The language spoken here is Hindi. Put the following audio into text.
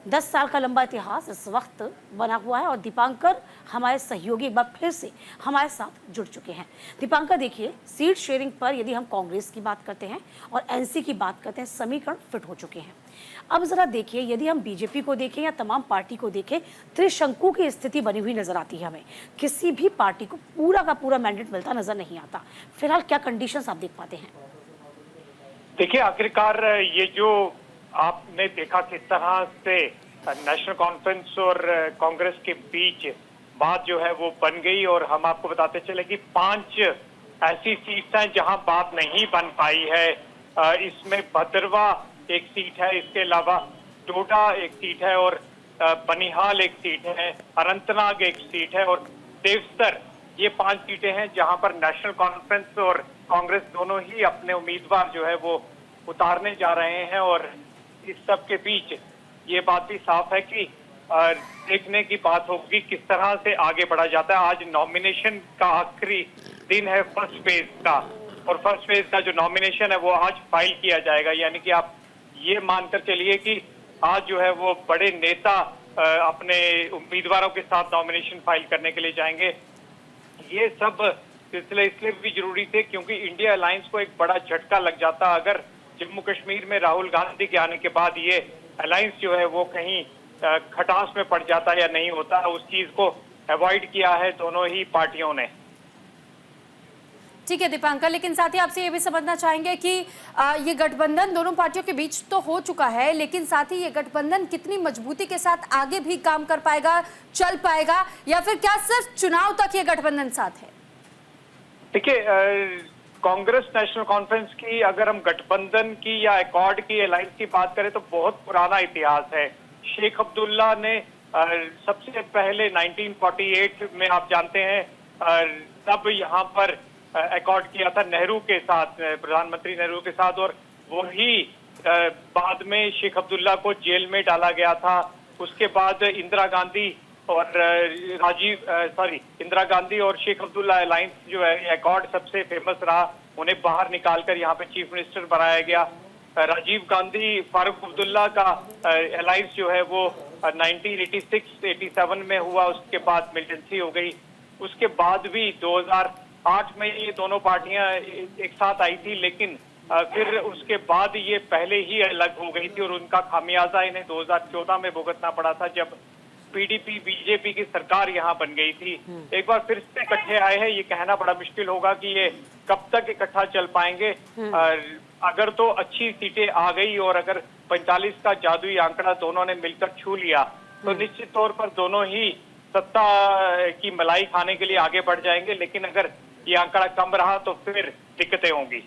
10 साल का लंबा इतिहास इस वक्त बना हुआ है और दीपांकर हमारे सहयोगी एक बार फिर से हमारे साथ जुड़ चुके हैं। दीपांकर देखिए, सीट शेयरिंग पर यदि हम कांग्रेस की बात करते हैं और एनसी की बात करते हैं, समीकरण फिट हो चुके हैं। अब जरा देखिए, यदि हम बीजेपी को देखें या तमाम पार्टी को देखें, त्रिशंकु की स्थिति बनी हुई नजर आती है हमें। किसी भी पार्टी को पूरा का पूरा मैंडेट मिलता नजर नहीं आता। फिलहाल क्या कंडीशंस आप देख पाते हैं? देखिए, आखिरकार ये जो आपने देखा किस तरह से नेशनल कॉन्फ्रेंस और कांग्रेस के बीच बात जो है वो बन गई, और हम आपको बताते चले कि 5 ऐसी सीट्स हैं जहां बात नहीं बन पाई है। इसमें भद्रवा एक सीट है, इसके अलावा डोडा एक सीट है, और बनिहाल एक सीट है, अनंतनाग एक सीट है, और देवसर। ये 5 सीटें हैं जहां पर नेशनल कॉन्फ्रेंस और कांग्रेस दोनों ही अपने उम्मीदवार जो है वो उतारने जा रहे हैं। और इस सब के बीच ये बात भी साफ है कि देखने की बात होगी किस तरह से आगे बढ़ा जाता है। आज नॉमिनेशन का आखिरी दिन है फर्स्ट फेज का, और फर्स्ट फेज का जो नॉमिनेशन है वो आज फाइल किया जाएगा। यानी कि आप ये मानकर चलिए कि आज जो है वो बड़े नेता अपने उम्मीदवारों के साथ नॉमिनेशन फाइल करने के लिए जाएंगे। ये सब सिलसिले इसलिए भी जरूरी थे क्योंकि इंडिया अलायंस को एक बड़ा झटका लग जाता अगर जम्मू कश्मीर में राहुल गांधी के आने के बाद ये अलायंस जो है वो कहीं खटास में पड़ जाता या नहीं होता। उस चीज को अवॉइड किया है दोनों ही पार्टियों ने। ठीक है दीपांकर, लेकिन साथ ही आपसे ये भी समझना चाहेंगे कि ये गठबंधन दोनों पार्टियों के बीच तो हो चुका है, लेकिन साथ ही ये गठबंधन कितनी मजबूती के साथ आगे भी काम कर पाएगा, चल पाएगा, या फिर क्या सिर्फ चुनाव तक ये गठबंधन साथ है? देखिए, कांग्रेस नेशनल कॉन्फ्रेंस की अगर हम गठबंधन की या अकॉर्ड की अलायंस की बात करें तो बहुत पुराना इतिहास है। शेख अब्दुल्ला ने सबसे पहले 1948 में, आप जानते हैं, तब यहाँ पर अकॉर्ड किया था नेहरू के साथ, प्रधानमंत्री नेहरू के साथ, और वही बाद में शेख अब्दुल्ला को जेल में डाला गया था। उसके बाद इंदिरा गांधी और शेख अब्दुल्ला अलायंस जो है अकॉर्ड सबसे फेमस रहा। उन्हें बाहर निकालकर यहाँ पे चीफ मिनिस्टर बनाया गया। राजीव गांधी फारूक अब्दुल्ला का अलायंस जो है वो 1986-87 में हुआ। उसके बाद मिलिटेंसी हो गई। उसके बाद भी 2008 में ये दोनों पार्टियां एक साथ आई थी, लेकिन फिर उसके बाद ये पहले ही अलग हो गई थी, और उनका खामियाजा इन्हें 2014 में भुगतना पड़ा था जब पीडीपी बीजेपी की सरकार यहाँ बन गई थी। एक बार फिर से इकट्ठे आए हैं, ये कहना बड़ा मुश्किल होगा कि ये कब तक इकट्ठा चल पाएंगे। अगर तो अच्छी सीटें आ गई और अगर 45 का जादुई आंकड़ा दोनों ने मिलकर छू लिया तो निश्चित तौर पर दोनों ही सत्ता की मलाई खाने के लिए आगे बढ़ जाएंगे। लेकिन अगर ये आंकड़ा कम रहा तो फिर दिक्कतें होंगी।